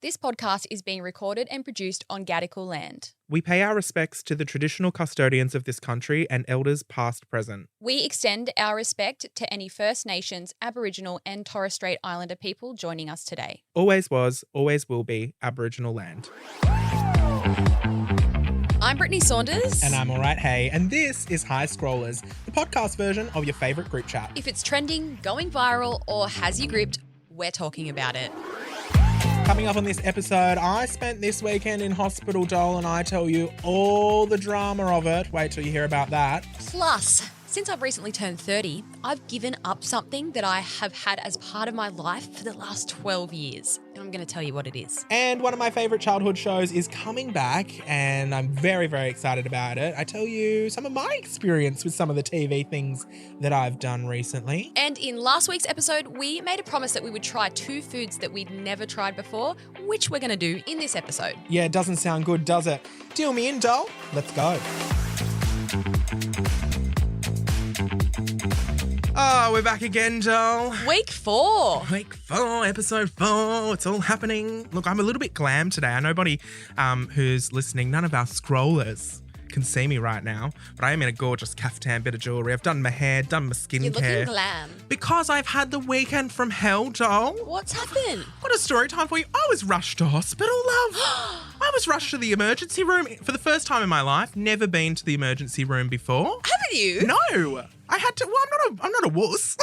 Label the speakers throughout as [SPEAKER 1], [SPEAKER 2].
[SPEAKER 1] This podcast is being recorded and produced on Gadigal land.
[SPEAKER 2] We pay our respects to the traditional custodians of this country and elders past, present.
[SPEAKER 1] We extend our respect to any First Nations, Aboriginal and Torres Strait Islander people joining us today.
[SPEAKER 2] Always was, always will be Aboriginal land.
[SPEAKER 1] I'm Brittney Saunders.
[SPEAKER 2] And I'm alright, hey. And this is High Scrollers, the podcast version of your favourite group chat.
[SPEAKER 1] If it's trending, going viral or has you gripped, we're talking about it.
[SPEAKER 2] Coming up on this episode, I spent this weekend in hospital, Joel, and I tell you all the drama of it. Wait till you hear about that.
[SPEAKER 1] Plus, since I've recently turned 30, I've given up something that I have had as part of my life for the last 12 years. And I'm going to tell you what it is.
[SPEAKER 2] And one of my favourite childhood shows is coming back, and I'm very, very excited about it. I tell you some of my experience with some of the TV things that I've done recently.
[SPEAKER 1] And in last week's episode, we made a promise that we would try 2 foods that we'd never tried before, which we're going to do in this episode.
[SPEAKER 2] Yeah, it doesn't sound good, does it? Deal me in, doll. Let's go. Oh, we're back again, Joel.
[SPEAKER 1] Week 4.
[SPEAKER 2] Week 4, episode 4. It's all happening. Look, I'm a little bit glam today. I know nobody who's listening, none of our scrollers can see me right now, but I am in a gorgeous caftan bit of jewellery. I've done my hair, done my skincare.
[SPEAKER 1] You're looking glam.
[SPEAKER 2] Because I've had the weekend from hell, Joel.
[SPEAKER 1] What's happened?
[SPEAKER 2] Got a story time for you. I was rushed to hospital, love. I was rushed to the emergency room for the first time in my life. Never been to the emergency room before.
[SPEAKER 1] Haven't you?
[SPEAKER 2] No. I had to, well, I'm not a wuss.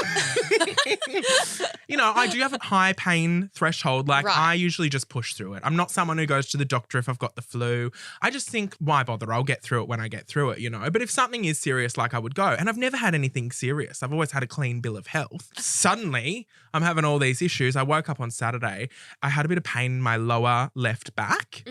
[SPEAKER 2] You know, I do have a high pain threshold. Like,
[SPEAKER 1] Right.
[SPEAKER 2] I usually just push through it. I'm not someone who goes to the doctor if I've got the flu. I just think, why bother? I'll get through it when I get through it, you know? But if something is serious, like, I would go. And I've never had anything serious. I've always had a clean bill of health. Suddenly, I'm having all these issues. I woke up on Saturday. I had a bit of pain in my lower left back.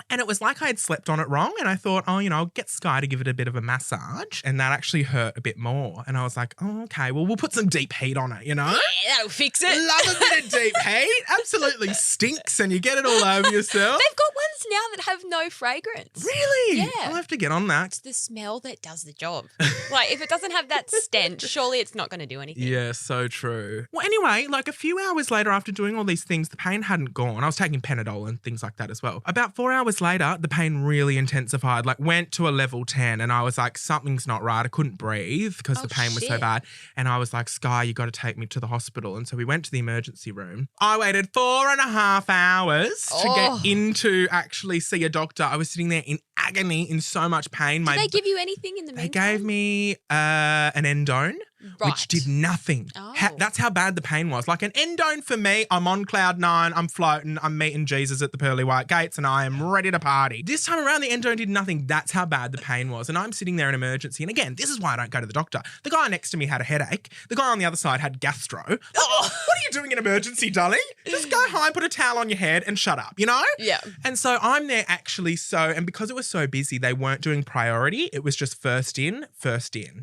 [SPEAKER 2] And it was like I had slept on it wrong. And I thought, oh, you know, I'll get Sky to give it a bit of a massage. And that actually hurt a bit more. And I was like, oh, okay, well, we'll put some deep heat on it, you know?
[SPEAKER 1] Yeah, that'll fix it.
[SPEAKER 2] Love a bit of deep heat. Absolutely stinks and you get it all over yourself.
[SPEAKER 1] They've got ones now that have no fragrance.
[SPEAKER 2] Really?
[SPEAKER 1] Yeah.
[SPEAKER 2] I'll have to get on that.
[SPEAKER 1] It's the smell that does the job. Like, if it doesn't have that stench, surely it's not going to do anything.
[SPEAKER 2] Yeah, so true. Well, anyway, like a few hours later after doing all these things, the pain hadn't gone. I was taking Panadol and things like that as well. About 4 hours later, the pain really intensified, like went to a level 10 and I was like, something's not right. I couldn't breathe because the pain was so bad. And I was like, Sky, you got to take me to the hospital. And so we went to the emergency room. I waited 4.5 hours to get in to actually see a doctor. I was sitting there in agony, in so much pain.
[SPEAKER 1] Did they give you anything in the meantime?
[SPEAKER 2] They gave me an endone.
[SPEAKER 1] Right.
[SPEAKER 2] Which did nothing.
[SPEAKER 1] Oh.
[SPEAKER 2] That's how bad the pain was. Like an endone for me, I'm on cloud 9, I'm floating, I'm meeting Jesus at the pearly white gates and I am ready to party. This time around, the endone did nothing. That's how bad the pain was. And I'm sitting there in emergency. And again, this is why I don't go to the doctor. The guy next to me had a headache. The guy on the other side had gastro. What are you doing in emergency, darling? Just go home, put a towel on your head and shut up, you know?
[SPEAKER 1] Yeah.
[SPEAKER 2] And so I'm there actually and because it was so busy, they weren't doing priority. It was just first in,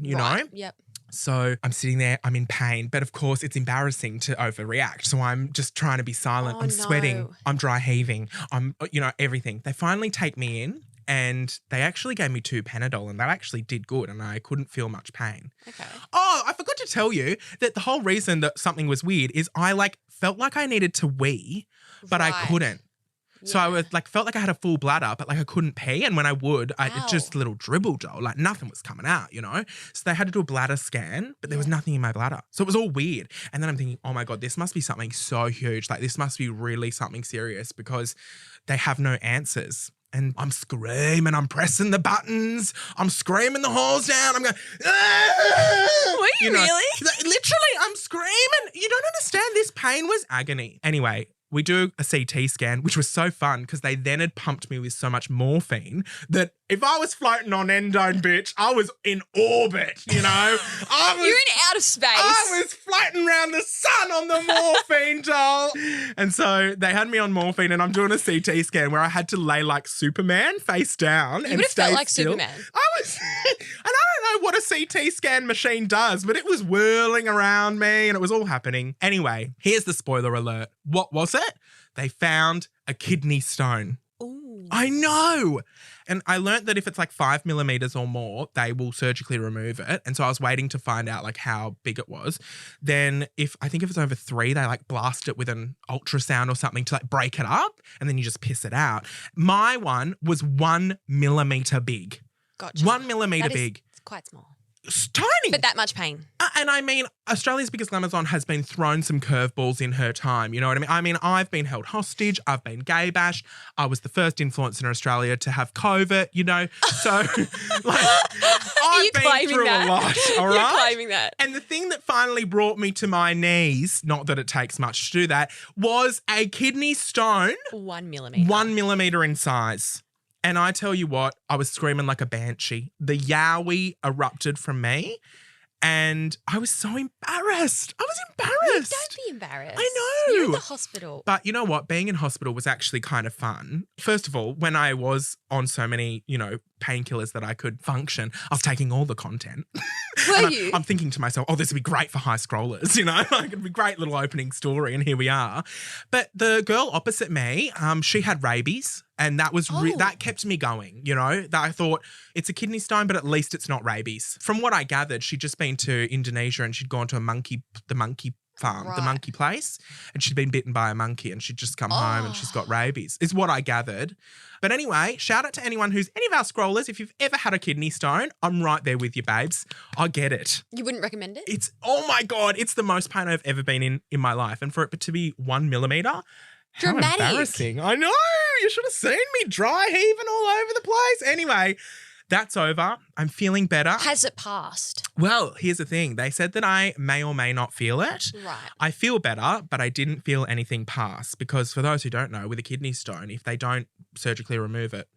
[SPEAKER 2] you know?
[SPEAKER 1] Yep.
[SPEAKER 2] So I'm sitting there, I'm in pain, but of course it's embarrassing to overreact. So I'm just trying to be silent. I'm sweating, I'm dry heaving, I'm, you know, everything. They finally take me in and they actually gave me 2 Panadol and that actually did good and I couldn't feel much pain.
[SPEAKER 1] Okay.
[SPEAKER 2] Oh, I forgot to tell you that the whole reason that something was weird is I felt like I needed to wee, but I couldn't. So I was felt like I had a full bladder, but I couldn't pee. And when I would, it just little dribble, Joel, nothing was coming out, you know? So they had to do a bladder scan, but there was nothing in my bladder. So it was all weird. And then I'm thinking, oh my God, this must be something so huge. This must be really something serious because they have no answers. And I'm screaming, I'm pressing the buttons, I'm screaming the halls down, I'm going,
[SPEAKER 1] Were you really?
[SPEAKER 2] Literally, I'm screaming. You don't understand, this pain was agony. Anyway, we do a CT scan, which was so fun because they then had pumped me with so much morphine that if I was floating on endone, bitch, I was in orbit, you know?
[SPEAKER 1] You're in outer space.
[SPEAKER 2] I was floating around the sun on the morphine, Joel. And so they had me on morphine and I'm doing a CT scan where I had to lay like Superman face down and stay
[SPEAKER 1] felt like
[SPEAKER 2] still.
[SPEAKER 1] Superman.
[SPEAKER 2] I was, and I don't know what a CT scan machine does, but it was whirling around me and it was all happening. Anyway, here's the spoiler alert. What was it? They found a kidney stone.
[SPEAKER 1] Ooh.
[SPEAKER 2] I know. And I learned that if it's like 5 millimeters or more, they will surgically remove it. And so I was waiting to find out like how big it was. Then if it's over 3, they like blast it with an ultrasound or something to like break it up, and then you just piss it out. My one was 1 millimeter big.
[SPEAKER 1] Gotcha.
[SPEAKER 2] 1 millimeter big.
[SPEAKER 1] It's quite small.
[SPEAKER 2] It's tiny.
[SPEAKER 1] But that much pain.
[SPEAKER 2] And I mean, Australia's Biggest Amazon has been thrown some curveballs in her time. You know what I mean? I mean, I've been held hostage. I've been gay bashed. I was the first influencer in Australia to have COVID, you know? So, like, I've been through a lot, all right?
[SPEAKER 1] You're claiming that.
[SPEAKER 2] And the thing that finally brought me to my knees, not that it takes much to do that, was a kidney stone.
[SPEAKER 1] 1 millimeter.
[SPEAKER 2] 1 millimeter in size. And I tell you what, I was screaming like a banshee. The yowie erupted from me and I was so embarrassed. I was embarrassed.
[SPEAKER 1] Don't be embarrassed.
[SPEAKER 2] I know.
[SPEAKER 1] You're in the hospital.
[SPEAKER 2] But you know what? Being in hospital was actually kind of fun. First of all, when I was on so many, you know, painkillers that I could function, I was taking all the content.
[SPEAKER 1] Were you?
[SPEAKER 2] I'm thinking to myself, oh, this would be great for high scrollers, you know? Like, it'd be a great little opening story, and here we are. But the girl opposite me, she had rabies, and that was that kept me going, you know? That I thought, it's a kidney stone, but at least it's not rabies. From what I gathered, she'd just been to Indonesia and she'd gone to the monkey farm, the monkey place, and she'd been bitten by a monkey and she'd just come home and she's got rabies, is what I gathered. But anyway, shout out to any of our scrollers. If you've ever had a kidney stone, I'm right there with you, babes. I get it.
[SPEAKER 1] You wouldn't recommend it?
[SPEAKER 2] It's, oh my God, it's the most pain I've ever been in my life. And for it to be 1 millimeter,
[SPEAKER 1] dramatic.
[SPEAKER 2] How embarrassing. I know. You should have seen me dry heaving all over the place. Anyway, that's over. I'm feeling better.
[SPEAKER 1] Has it passed?
[SPEAKER 2] Well, here's the thing. They said that I may or may not feel it.
[SPEAKER 1] Right.
[SPEAKER 2] I feel better, but I didn't feel anything pass because for those who don't know, with a kidney stone, if they don't surgically remove it,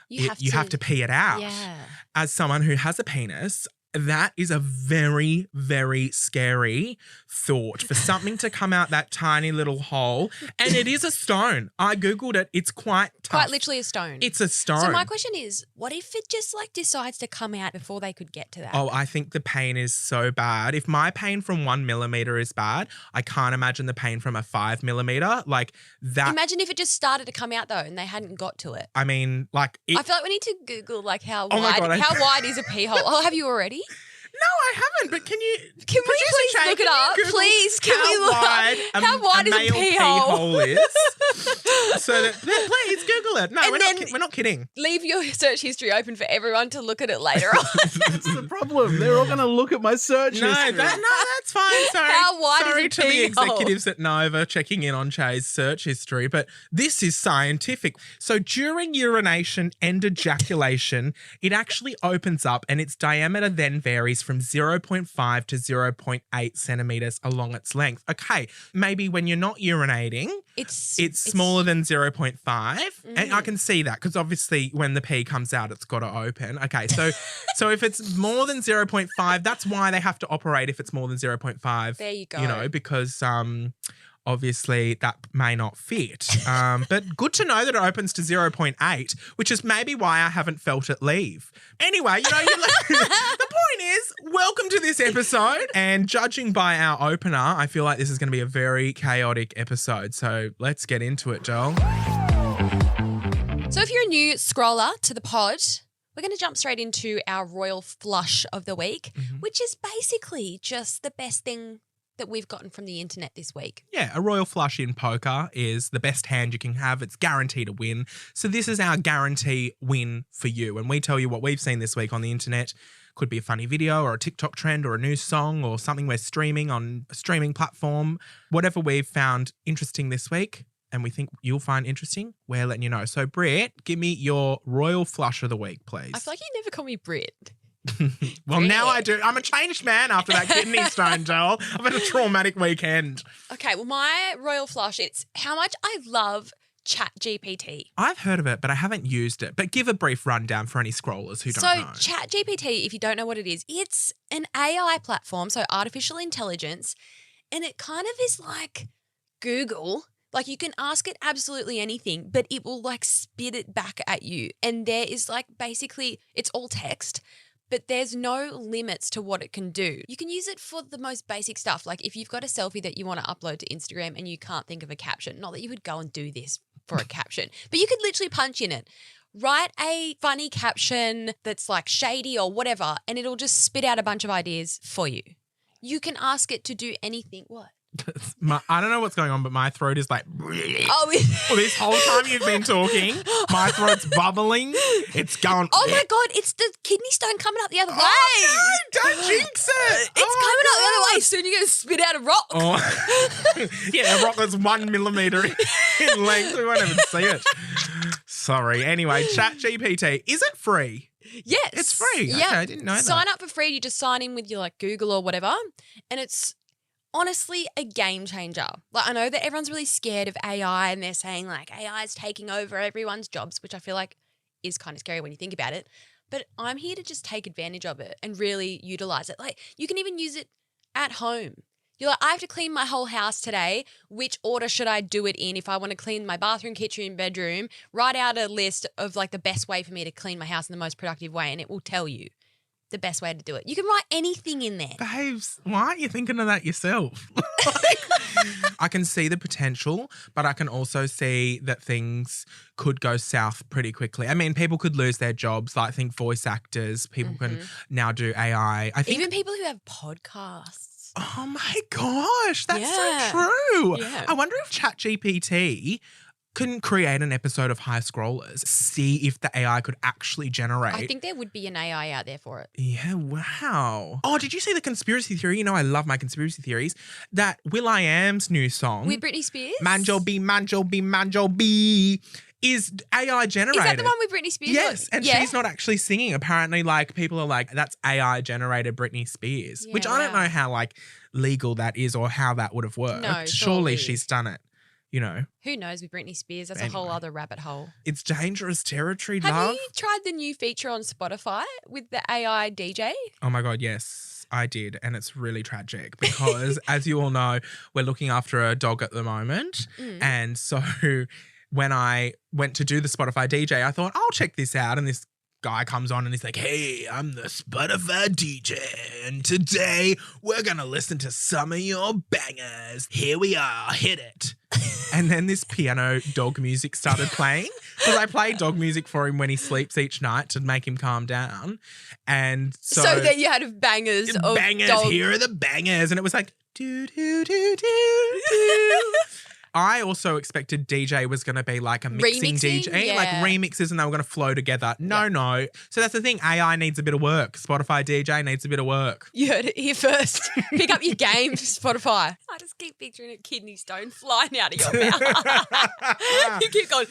[SPEAKER 2] you have to pee it out.
[SPEAKER 1] Yeah.
[SPEAKER 2] As someone who has a penis, that is a very, very scary thought for something to come out that tiny little hole. And it is a stone. I Googled it. It's quite tough.
[SPEAKER 1] Quite literally a stone.
[SPEAKER 2] It's a stone.
[SPEAKER 1] So my question is, what if it just like decides to come out before they could get to that?
[SPEAKER 2] Oh, I think the pain is so bad. If my pain from 1 millimeter is bad, I can't imagine the pain from a 5 millimeter. Like that.
[SPEAKER 1] Imagine if it just started to come out though and they hadn't got to it.
[SPEAKER 2] I mean, like.
[SPEAKER 1] I feel like we need to Google like how
[SPEAKER 2] God,
[SPEAKER 1] wide is a pee hole. Oh, have you already?
[SPEAKER 2] No, I haven't. But can we
[SPEAKER 1] please
[SPEAKER 2] Chae,
[SPEAKER 1] look it up? Please, can we look up how wide is a
[SPEAKER 2] male
[SPEAKER 1] pee hole
[SPEAKER 2] is? So that please Google it. No, we're not kidding.
[SPEAKER 1] Leave your search history open for everyone to look at it later on.
[SPEAKER 3] That's the problem. They're all going to look at my search history.
[SPEAKER 2] No, that's fine. Sorry.
[SPEAKER 1] How wide
[SPEAKER 2] Sorry
[SPEAKER 1] is a
[SPEAKER 2] to the
[SPEAKER 1] pee hole?
[SPEAKER 2] executives at Nova checking in on Chae's search history, but this is scientific. So during urination and ejaculation, it actually opens up and its diameter then varies from 0.5 to 0.8 centimeters along its length. Okay, maybe when you're not urinating, it's smaller than 0.5. And I can see that because obviously when the pee comes out, it's got to open. Okay, so if it's more than 0.5, that's why they have to operate if it's more than 0.5.
[SPEAKER 1] There you go.
[SPEAKER 2] You know, because obviously that may not fit. But good to know that it opens to 0.8, which is maybe why I haven't felt it leave. Anyway, you know, the point is, welcome to this episode. And judging by our opener, I feel like this is going to be a very chaotic episode. So let's get into it, Joel.
[SPEAKER 1] So if you're a new scroller to the pod, we're going to jump straight into our royal flush of the week, which is basically just the best thing that we've gotten from the internet this week.
[SPEAKER 2] Yeah, a royal flush in poker is the best hand you can have. It's guaranteed to win. So this is our guarantee win for you. And we tell you what we've seen this week on the internet. Could be a funny video or a TikTok trend or a new song or something we're streaming on a streaming platform. Whatever we've found interesting this week and we think you'll find interesting, we're letting you know. So Britt, give me your royal flush of the week, please.
[SPEAKER 1] I feel like you never call me Britt.
[SPEAKER 2] Well, now I do. I'm a changed man after that kidney stone, Joel. I've had a traumatic weekend.
[SPEAKER 1] Okay, well, my royal flush, it's how much I love ChatGPT.
[SPEAKER 2] I've heard of it, but I haven't used it. But give a brief rundown for any scrollers who don't know.
[SPEAKER 1] So ChatGPT, if you don't know what it is, it's an AI platform, so artificial intelligence, and it kind of is like Google. Like you can ask it absolutely anything, but it will like spit it back at you. And there is like basically, it's all text, but there's no limits to what it can do. You can use it for the most basic stuff. Like if you've got a selfie that you want to upload to Instagram and you can't think of a caption, not that you would go and do this for a caption. But you could literally punch in it. Write a funny caption that's like shady or whatever, and it'll just spit out a bunch of ideas for you. You can ask it to do anything. What?
[SPEAKER 2] I don't know what's going on, but my throat is like,
[SPEAKER 1] Oh,
[SPEAKER 2] well, this whole time you've been talking, my throat's bubbling. It's going.
[SPEAKER 1] oh my God, it's the kidney stone coming up the other way.
[SPEAKER 2] Oh, no, don't jinx it.
[SPEAKER 1] It's coming up the other way. Soon you're going to spit out a rock.
[SPEAKER 2] Oh. Yeah, a rock that's 1 millimeter in length. We won't even see it. Sorry. Anyway, ChatGPT, is it free?
[SPEAKER 1] Yes.
[SPEAKER 2] It's free.
[SPEAKER 1] Yeah.
[SPEAKER 2] Okay, I didn't know that.
[SPEAKER 1] Sign up for free. You just sign in with your like Google or whatever, and it's honestly a game changer. Like I know that everyone's really scared of AI and they're saying like AI is taking over everyone's jobs, which I feel like is kind of scary when you think about it. But I'm here to just take advantage of it and really utilize it. Like you can even use it at home. You're like, I have to clean my whole house today. Which order should I do it in? If I want to clean my bathroom, kitchen, bedroom, write out a list of like the best way for me to clean my house in the most productive way, and it will tell you the best way to do it. You can write anything in there.
[SPEAKER 2] Babes, why aren't you thinking of that yourself? I can see the potential, but I can also see that things could go south pretty quickly. I mean, people could lose their jobs. Like, I think voice actors, people can now do AI. I think
[SPEAKER 1] even people who have podcasts.
[SPEAKER 2] Oh my gosh, that's so true.
[SPEAKER 1] Yeah.
[SPEAKER 2] I wonder if ChatGPT can create an episode of High Scrollers, see if the AI could actually generate.
[SPEAKER 1] I think there would be an AI out there for it.
[SPEAKER 2] Yeah, wow. Oh, did you see the conspiracy theory? You know I love my conspiracy theories. That will.i.am's new song.
[SPEAKER 1] With Brittney Spears?
[SPEAKER 2] Manjo B, Manjo B, Manjo B is AI generated.
[SPEAKER 1] Is that the one with Brittney Spears?
[SPEAKER 2] Yes, and she's not actually singing. Apparently, like, people are like, that's AI generated Brittney Spears, which I don't know how, like, legal that is or how that would have worked.
[SPEAKER 1] No,
[SPEAKER 2] surely she's done it. You know.
[SPEAKER 1] Who knows with Brittney Spears? That's a whole other rabbit hole.
[SPEAKER 2] It's dangerous territory,
[SPEAKER 1] Have
[SPEAKER 2] love.
[SPEAKER 1] you tried the new feature on Spotify with the AI DJ?
[SPEAKER 2] Oh my God, yes, I did. And it's really tragic because, as you all know, we're looking after a dog at the moment. And so when I went to do the Spotify DJ, I thought, I'll check this out. And this guy comes on and he's like, hey, I'm the Spotify DJ, and today we're going to listen to some of your bangers. Here we are, hit it. And then this piano dog music started playing because I play dog music for him when he sleeps each night to make him calm down. And so
[SPEAKER 1] there you had bangers of dogs.
[SPEAKER 2] Here are the bangers. And it was like, do, do, do, do, do. I also expected DJ was going to be like a mixing DJ, like remixes, and they were going to flow together. No. So that's the thing. AI needs a bit of work. Spotify DJ needs a bit of work.
[SPEAKER 1] You heard it here first. Pick up your game, Spotify. I just keep picturing a kidney stone flying out of your mouth. You keep going.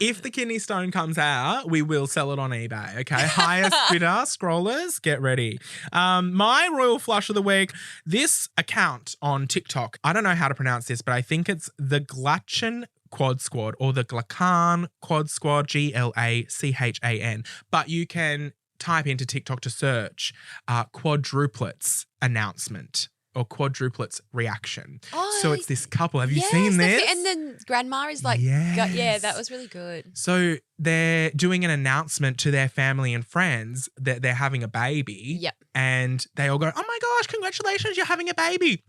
[SPEAKER 2] If the kidney stone comes out, we will sell it on eBay, okay? Highest bidder, scrollers, get ready. My royal flush of the week, this account on TikTok, I don't know how to pronounce this, but I think it's the Glachan Quad Squad or the Glacan Quad Squad, Glachan. But you can type into TikTok to search quadruplets announcement or quadruplets reaction.
[SPEAKER 1] Oh,
[SPEAKER 2] so it's this couple. Have you seen this?
[SPEAKER 1] And then grandma is like, yeah, that was really good.
[SPEAKER 2] So they're doing an announcement to their family and friends that they're having a baby.
[SPEAKER 1] Yep.
[SPEAKER 2] And they all go, oh my gosh, congratulations, you're having a baby.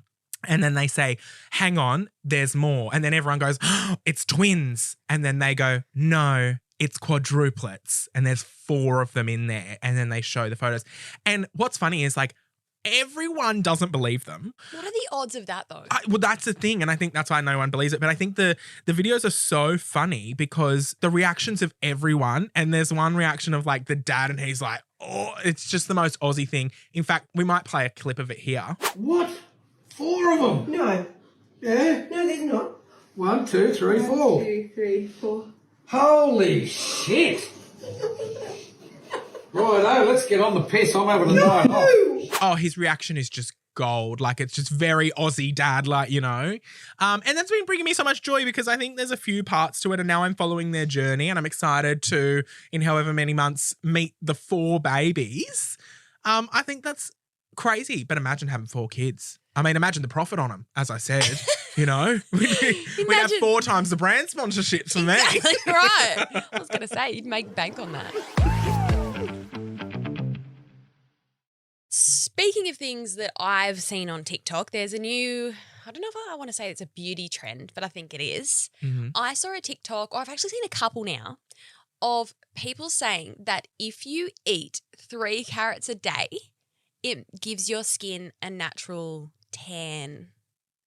[SPEAKER 2] And then they say, hang on, there's more. And then everyone goes, oh, it's twins. And then they go, no, it's quadruplets. And there's 4 of them in there. And then they show the photos. And what's funny is like, everyone doesn't believe them.
[SPEAKER 1] What are the odds of that though?
[SPEAKER 2] Well, that's the thing. And I think that's why no one believes it. But I think the videos are so funny because the reactions of everyone, and there's one reaction of like the dad and he's like, oh, it's just the most Aussie thing. In fact, we might play a clip of it here.
[SPEAKER 4] What? 4 of them?
[SPEAKER 5] No.
[SPEAKER 4] Yeah?
[SPEAKER 5] No, there's not.
[SPEAKER 4] 1, 2, 3, 4.
[SPEAKER 5] 1, 2, 3, 4.
[SPEAKER 4] Holy shit! Righto, let's get on the piss. I'm having a night off.
[SPEAKER 2] Oh, his reaction is just gold. Like, it's just very Aussie dad, like, you know. And that's been bringing me so much joy because I think there's a few parts to it and now I'm following their journey and I'm excited to, in however many months, meet the 4 babies. I think that's crazy, but imagine having 4 kids. I mean, imagine the profit on them, as I said, you know. We'd have 4 times the brand sponsorship for me.
[SPEAKER 1] Exactly right. I was going to say, you'd make bank on that. Speaking of things that I've seen on TikTok, there's a new, I don't know if I want to say it's a beauty trend, but I think it is.
[SPEAKER 2] Mhm.
[SPEAKER 1] I saw a TikTok, or I've actually seen a couple now, of people saying that if you eat 3 carrots a day, it gives your skin a natural tan,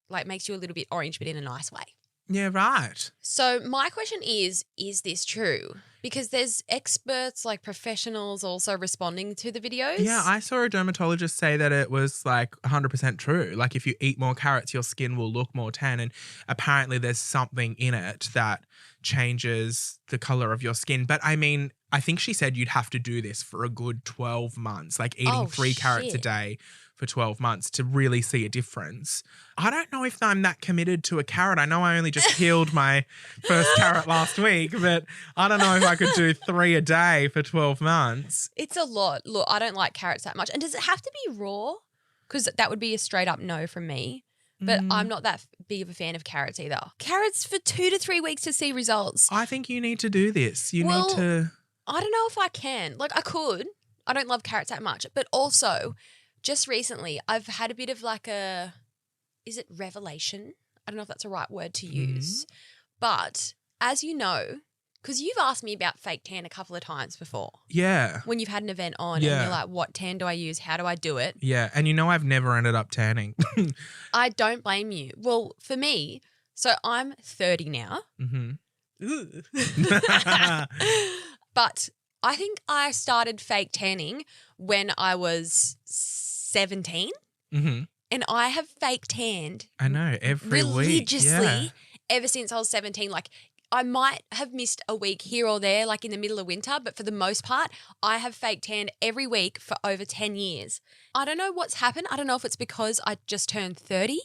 [SPEAKER 1] like makes you a little bit orange, but in a nice way.
[SPEAKER 2] Yeah, right.
[SPEAKER 1] So my question is this true? Because there's experts, like professionals, also responding to the videos.
[SPEAKER 2] Yeah, I saw a dermatologist say that it was like 100% true. Like if you eat more carrots, your skin will look more tan. And apparently there's something in it that changes the color of your skin. But I mean, I think she said you'd have to do this for a good 12 months, like eating 3 carrots a
[SPEAKER 1] shit.
[SPEAKER 2] day for 12 months to really see a difference. I don't know if I'm that committed to a carrot. I know I only just peeled my first carrot last week, but I don't know if I could do 3 a day for 12 months.
[SPEAKER 1] It's a lot. Look, I don't like carrots that much. And does it have to be raw? Because that would be a straight up no from me. But I'm not that big of a fan of carrots either. Carrots for 2 to 3 weeks to see results.
[SPEAKER 2] I think you need to do this. You need to...
[SPEAKER 1] I don't know if I can. Like, I could. I don't love carrots that much. But also, just recently, I've had a bit of like a, is it revelation? I don't know if that's a right word to use. But as you know, because you've asked me about fake tan a couple of times before.
[SPEAKER 2] Yeah.
[SPEAKER 1] When you've had an event on and
[SPEAKER 2] Yeah.
[SPEAKER 1] you're like, what tan do I use? How do I do it?
[SPEAKER 2] Yeah. And you know I've never ended up tanning.
[SPEAKER 1] I don't blame you. Well, for me, so I'm 30 now. But I think I started fake tanning when I was 17. And I have fake tanned
[SPEAKER 2] I know, every week.
[SPEAKER 1] religiously
[SPEAKER 2] Yeah.
[SPEAKER 1] ever since I was 17. Like, I might have missed a week here or there, like in the middle of winter, but for the most part, I have fake tanned every week for over 10 years. I don't know what's happened. I don't know if it's because I just turned 30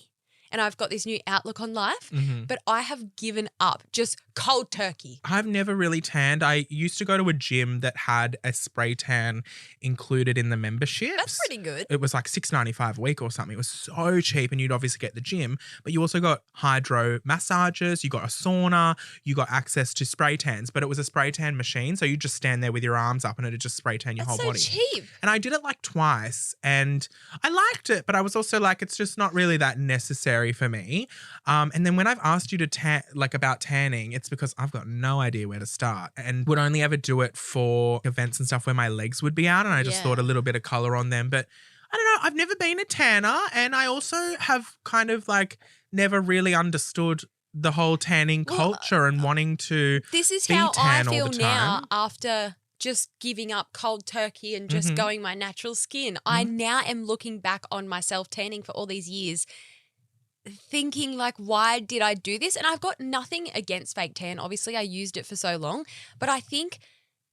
[SPEAKER 1] and I've got this new outlook on life, but I have given up, just cold turkey.
[SPEAKER 2] I've never really tanned. I used to go to a gym that had a spray tan included in the memberships.
[SPEAKER 1] That's pretty good.
[SPEAKER 2] It was like $6.95 a week or something. It was so cheap, and you'd obviously get the gym, but you also got hydro massages, you got a sauna, you got access to spray tans, but it was a spray tan machine, so you just stand there with your arms up and it'd just spray tan your
[SPEAKER 1] That's
[SPEAKER 2] whole
[SPEAKER 1] so
[SPEAKER 2] body.
[SPEAKER 1] cheap.
[SPEAKER 2] And I did it like twice and I liked it, but I was also like, it's just not really that necessary for me. And then when I've asked you to tan, like about tanning, it's because I've got no idea where to start and would only ever do it for events and stuff where my legs would be out and I just thought a little bit of color on them. But I don't know, I've never been a tanner, and I also have kind of like never really understood the whole tanning culture and wanting to
[SPEAKER 1] This is
[SPEAKER 2] be
[SPEAKER 1] how I
[SPEAKER 2] tan all
[SPEAKER 1] feel
[SPEAKER 2] the
[SPEAKER 1] now
[SPEAKER 2] time.
[SPEAKER 1] after just giving up cold turkey and just going my natural skin. I now am looking back on myself tanning for all these years thinking like, why did I do this? And I've got nothing against fake tan. Obviously, I used it for so long, but I think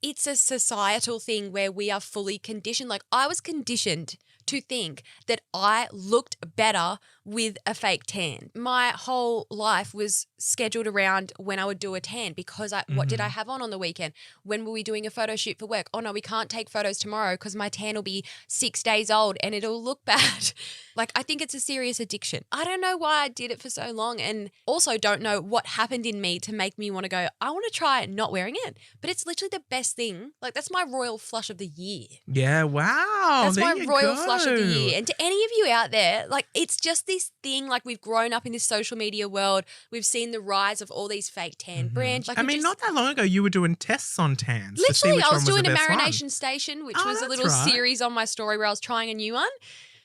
[SPEAKER 1] it's a societal thing where we are fully conditioned. Like, I was conditioned to think that I looked better with a fake tan. My whole life was scheduled around when I would do a tan because what did I have on the weekend? When were we doing a photo shoot for work? Oh no, we can't take photos tomorrow because my tan will be 6 days old and it'll look bad. Like, I think it's a serious addiction. I don't know why I did it for so long, and also don't know what happened in me to make me want to go, I want to try not wearing it. But it's literally the best thing. Like, that's my royal flush of the year.
[SPEAKER 2] Yeah, wow.
[SPEAKER 1] That's
[SPEAKER 2] there
[SPEAKER 1] my
[SPEAKER 2] you
[SPEAKER 1] royal
[SPEAKER 2] go.
[SPEAKER 1] flush of the year. And to any of you out there, like, it's just this thing, like, we've grown up in this social media world. We've seen the rise of all these fake tan brands. Like,
[SPEAKER 2] I mean, not that long ago, you were doing tests on tans. to see
[SPEAKER 1] literally,
[SPEAKER 2] which
[SPEAKER 1] I was
[SPEAKER 2] one
[SPEAKER 1] doing
[SPEAKER 2] the
[SPEAKER 1] a
[SPEAKER 2] best one.
[SPEAKER 1] marination station, which
[SPEAKER 2] Oh,
[SPEAKER 1] was a
[SPEAKER 2] that's
[SPEAKER 1] little
[SPEAKER 2] right.
[SPEAKER 1] series on my story where I was trying a new one.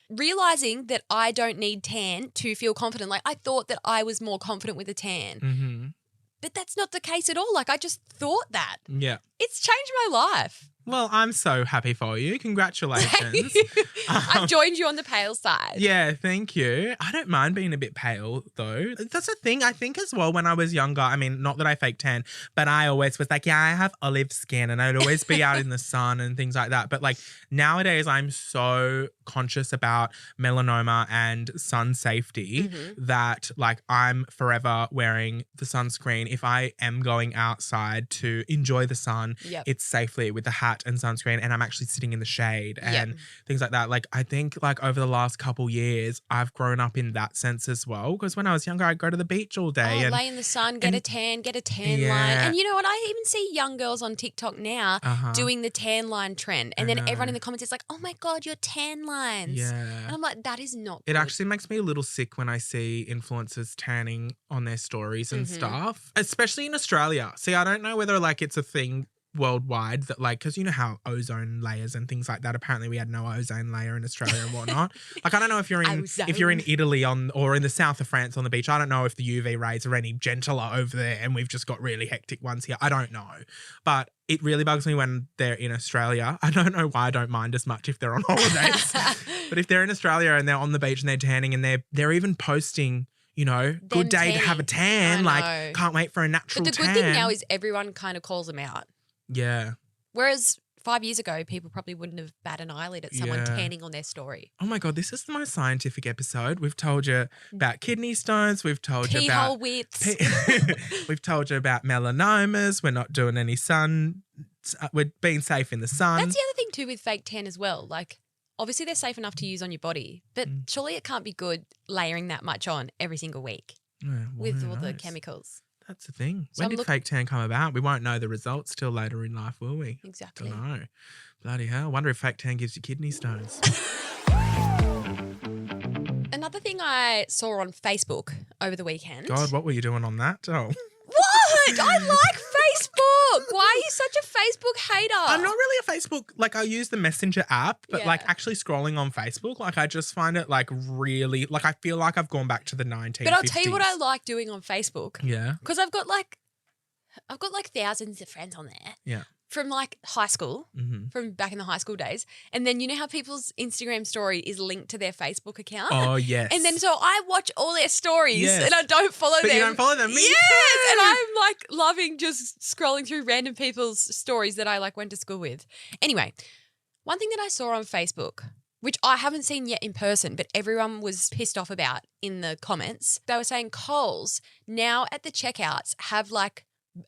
[SPEAKER 1] Realizing that I don't need tan to feel confident. Like, I thought that I was more confident with a tan. But that's not the case at all. Like, I just thought that.
[SPEAKER 2] Yeah.
[SPEAKER 1] It's changed my life.
[SPEAKER 2] Well, I'm so happy for you. Congratulations.
[SPEAKER 1] I've joined you on the pale side.
[SPEAKER 2] Yeah, thank you. I don't mind being a bit pale, though. That's a thing. I think as well when I was younger, I mean, not that I fake tan, but I always was like, yeah, I have olive skin and I'd always be out in the sun and things like that. But like nowadays, I'm so conscious about melanoma and sun safety that like I'm forever wearing the sunscreen. If I am going outside to enjoy the sun, it's safely with the hat hat and sunscreen and I'm actually sitting in the shade and things like that. Like, I think like over the last couple years, I've grown up in that sense as well. Because when I was younger, I'd go to the beach all day.
[SPEAKER 1] Lay in the sun, get a tan line. And you know what? I even see young girls on TikTok now doing the tan line trend. And then everyone in the comments is like, oh my God, your tan lines.
[SPEAKER 2] Yeah.
[SPEAKER 1] And I'm like, that is not
[SPEAKER 2] It
[SPEAKER 1] good.
[SPEAKER 2] actually makes me a little sick when I see influencers tanning on their stories and stuff, especially in Australia. See, I don't know whether like it's a thing worldwide that like, because you know how ozone layers and things like that, apparently we had no ozone layer in Australia and whatnot. Like, I don't know if you're in Italy or in the south of France on the beach. I don't know if the UV rays are any gentler over there and we've just got really hectic ones here. I don't know. But it really bugs me when they're in Australia. I don't know why I don't mind as much if they're on holidays. But if they're in Australia and they're on the beach and they're tanning and they're even posting, you know, good day to have a tan. Like, can't wait for a natural tan.
[SPEAKER 1] But the good thing now is everyone kind of calls them out.
[SPEAKER 2] Yeah.
[SPEAKER 1] Whereas 5 years ago, people probably wouldn't have bat an eyelid at someone tanning on their story.
[SPEAKER 2] Oh my God, this is the most scientific episode. We've told you about kidney stones. We've told you
[SPEAKER 1] Keyhole
[SPEAKER 2] about
[SPEAKER 1] widths.
[SPEAKER 2] We've told you about melanomas. We're not doing any sun. We're being safe in the sun.
[SPEAKER 1] That's the other thing too with fake tan as well. Like, obviously they're safe enough to use on your body, but surely it can't be good layering that much on every single week with all the chemicals.
[SPEAKER 2] That's the thing.
[SPEAKER 1] So
[SPEAKER 2] when did fake tan come about? We won't know the results till later in life, will we?
[SPEAKER 1] Exactly.
[SPEAKER 2] Don't know. Bloody hell. I wonder if fake tan gives you kidney stones.
[SPEAKER 1] Another thing I saw on Facebook over the weekend.
[SPEAKER 2] God, what were you doing on that? Oh.
[SPEAKER 1] What? I like Facebook. Why are you such a Facebook hater?
[SPEAKER 2] I'm not really a Facebook, like I use the Messenger app, but
[SPEAKER 1] Yeah.
[SPEAKER 2] like actually scrolling on Facebook, like I just find it like really, like I feel like I've gone back to the 1950s.
[SPEAKER 1] But I'll tell you what I like doing on Facebook.
[SPEAKER 2] Yeah.
[SPEAKER 1] Because I've got like thousands of friends on there.
[SPEAKER 2] Yeah.
[SPEAKER 1] From like high school, from back in the high school days. And then you know how people's Instagram story is linked to their Facebook account?
[SPEAKER 2] Oh, yes.
[SPEAKER 1] And then so I watch all their stories
[SPEAKER 2] Yes.
[SPEAKER 1] and I don't follow them.
[SPEAKER 2] But you don't follow them? Me
[SPEAKER 1] yes.
[SPEAKER 2] too.
[SPEAKER 1] And I'm like loving just scrolling through random people's stories that I like went to school with. Anyway, one thing that I saw on Facebook, which I haven't seen yet in person, but everyone was pissed off about in the comments. They were saying Coles now at the checkouts have like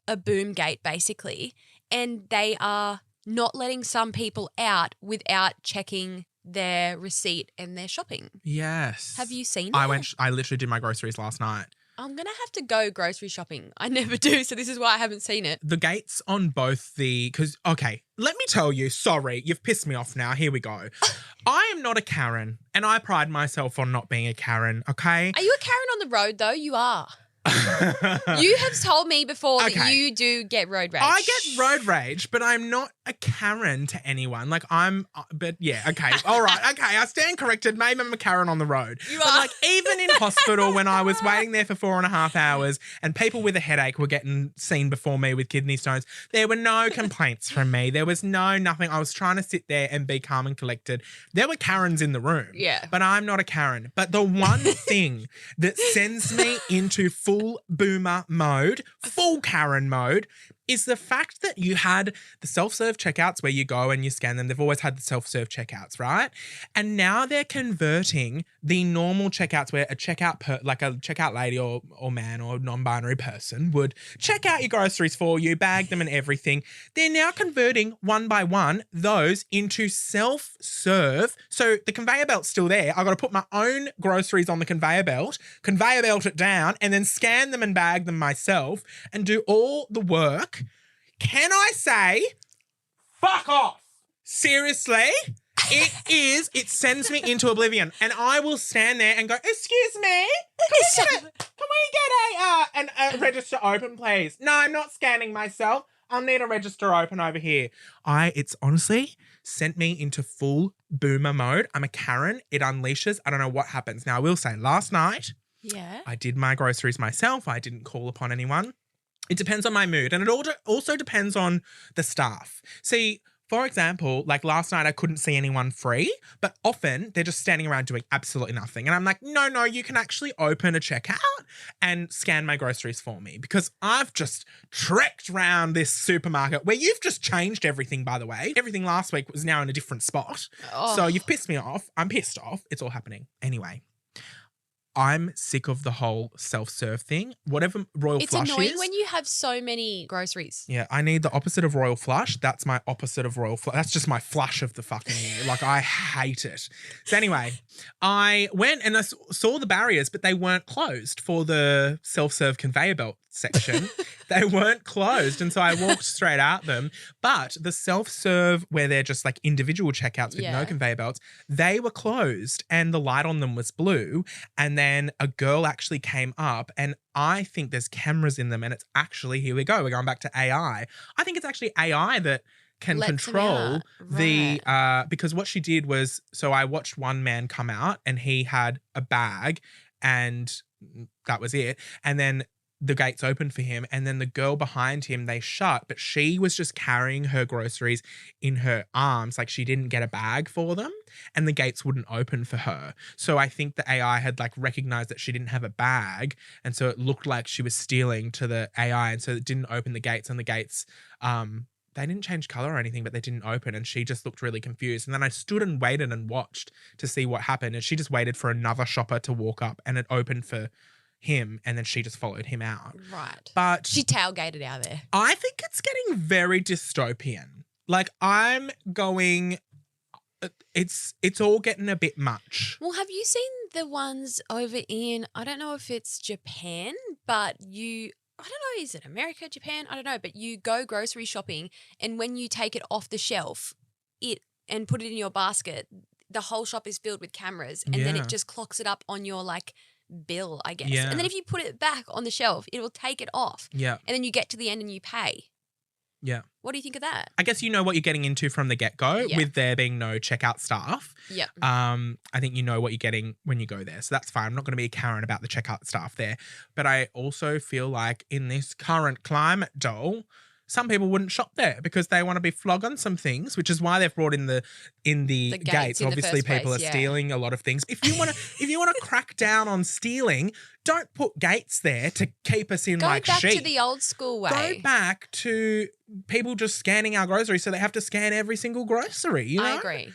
[SPEAKER 1] a boom gate basically, and they are not letting some people out without checking their receipt and their shopping.
[SPEAKER 2] Yes.
[SPEAKER 1] Have you seen
[SPEAKER 2] I
[SPEAKER 1] it?
[SPEAKER 2] I literally did my groceries last night.
[SPEAKER 1] I'm going to have to go grocery shopping. I never do, so this is why I haven't seen it.
[SPEAKER 2] The gates on both because, okay, let me tell you, sorry, you've pissed me off now. Here we go. I am not a Karen, and I pride myself on not being a Karen, okay?
[SPEAKER 1] Are you a Karen on the road though? You are. You have told me before that you do get road rage.
[SPEAKER 2] I get road rage, but I'm not a Karen to anyone. Like but yeah, okay. All right, okay. I stand corrected. Maybe I'm a Karen on the road. But like even in hospital when I was waiting there for 4.5 hours and people with a headache were getting seen before me with kidney stones, there were no complaints from me. There was nothing. I was trying to sit there and be calm and collected. There were Karens in the room.
[SPEAKER 1] Yeah.
[SPEAKER 2] But I'm not a Karen. But the one thing that sends me into full boomer mode, full Karen mode, is the fact that you had the self-serve checkouts where you go and you scan them. They've always had the self-serve checkouts, right? And now they're converting the normal checkouts where a checkout lady or man or non-binary person would check out your groceries for you, bag them and everything. They're now converting one by one those into self-serve. So the conveyor belt's still there. I've got to put my own groceries on the conveyor belt it down, and then scan them and bag them myself and do all the work. Can I say, fuck off? Seriously? It sends me into oblivion. And I will stand there and go, excuse me, can we get a register open, please? No, I'm not scanning myself. I'll need a register open over here. It's honestly sent me into full boomer mode. I'm a Karen. It unleashes. I don't know what happens. Now, I will say, last night, I did my groceries myself. I didn't call upon anyone. It depends on my mood, and it also depends on the staff. See, for example, like last night I couldn't see anyone free, but often they're just standing around doing absolutely nothing. And I'm like, no, you can actually open a checkout and scan my groceries for me, because I've just trekked round this supermarket where you've just changed everything, by the way. Everything last week was now in a different spot. Oh. So you've pissed me off. I'm pissed off. It's all happening. Anyway. I'm sick of the whole self-serve thing. Whatever Royal Flush is.
[SPEAKER 1] It's annoying when you have so many groceries.
[SPEAKER 2] Yeah, I need the opposite of Royal Flush. That's my opposite of Royal Flush. That's just my flush of the fucking year. Like, I hate it. So anyway, I went and I saw the barriers, but they weren't closed for the self-serve conveyor belt section. They weren't closed. And so I walked straight out them. But the self-serve where they're just like individual checkouts with no conveyor belts, they were closed and the light on them was blue. And then a girl actually came up, and I think there's cameras in them, and it's actually, here we go, we're going back to AI. I think it's actually AI that can control the because what she did was, so I watched one man come out and he had a bag and that was it. And then the gates opened for him, and then the girl behind him, they shut, but she was just carrying her groceries in her arms. Like, she didn't get a bag for them, and the gates wouldn't open for her. So I think the AI had like recognized that she didn't have a bag, and so it looked like she was stealing to the AI, and so it didn't open the gates, and the gates they didn't change color or anything, but they didn't open, and she just looked really confused. And then I stood and waited and watched to see what happened, and she just waited for another shopper to walk up, and it opened for him, and then she just followed him out.
[SPEAKER 1] Right.
[SPEAKER 2] But
[SPEAKER 1] she tailgated out of there.
[SPEAKER 2] I think it's getting very dystopian. Like, I'm going, it's all getting a bit much.
[SPEAKER 1] Well, have you seen the ones over in, I don't know if it's Japan, but I don't know, is it America, Japan? I don't know, but you go grocery shopping, and when you take it off the shelf and put it in your basket, the whole shop is filled with cameras, and then it just clocks it up on your like bill, I guess.
[SPEAKER 2] Yeah.
[SPEAKER 1] And then if you put it back on the shelf, it will take it off.
[SPEAKER 2] Yeah.
[SPEAKER 1] And then you get to the end and you pay.
[SPEAKER 2] Yeah.
[SPEAKER 1] What do you think of that?
[SPEAKER 2] I guess you know what you're getting into from the get-go with there being no checkout staff.
[SPEAKER 1] Yeah.
[SPEAKER 2] I think you know what you're getting when you go there. So that's fine. I'm not going to be a Karen about the checkout staff there. But I also feel like in this current climate, doll, some people wouldn't shop there because they want to be flogging some things, which is why they've brought in the gates.
[SPEAKER 1] In
[SPEAKER 2] Obviously,
[SPEAKER 1] the first
[SPEAKER 2] people
[SPEAKER 1] place,
[SPEAKER 2] are stealing a lot of things. If you want to crack down on stealing, don't put gates there to keep us in like sheep.
[SPEAKER 1] Go back to the old school way.
[SPEAKER 2] Go back to people just scanning our groceries, so they have to scan every single grocery. You know?
[SPEAKER 1] I agree.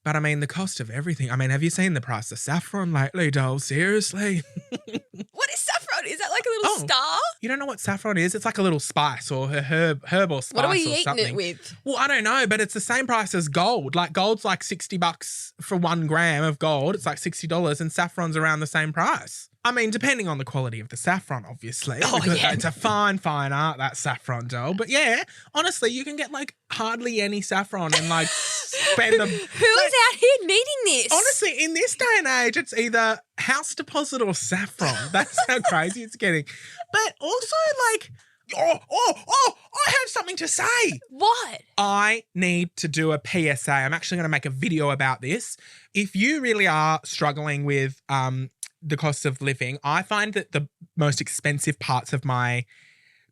[SPEAKER 2] But I mean, the cost of everything. I mean, have you seen the price of saffron lately, doll? Seriously?
[SPEAKER 1] What is saffron? Is that like a little star?
[SPEAKER 2] You don't know what saffron is? It's like a little spice or a herb or spice.
[SPEAKER 1] What are we
[SPEAKER 2] or
[SPEAKER 1] eating
[SPEAKER 2] something.
[SPEAKER 1] it with?
[SPEAKER 2] Well, I don't know, but it's the same price as gold. Like, gold's like $60 for 1 gram of gold. It's like $60, and saffron's around the same price. I mean, depending on the quality of the saffron, obviously.
[SPEAKER 1] Oh,
[SPEAKER 2] because
[SPEAKER 1] yeah.
[SPEAKER 2] it's a fine art, that saffron, doll. But yeah, honestly, you can get like hardly any saffron and like spend a...
[SPEAKER 1] Who is out here needing this?
[SPEAKER 2] Honestly, in this day and age, it's either house deposit or saffron. That's how crazy it's getting. But also, like, I have something to say.
[SPEAKER 1] What?
[SPEAKER 2] I need to do a PSA. I'm actually going to make a video about this. If you really are struggling with the cost of living, I find that the most expensive parts of my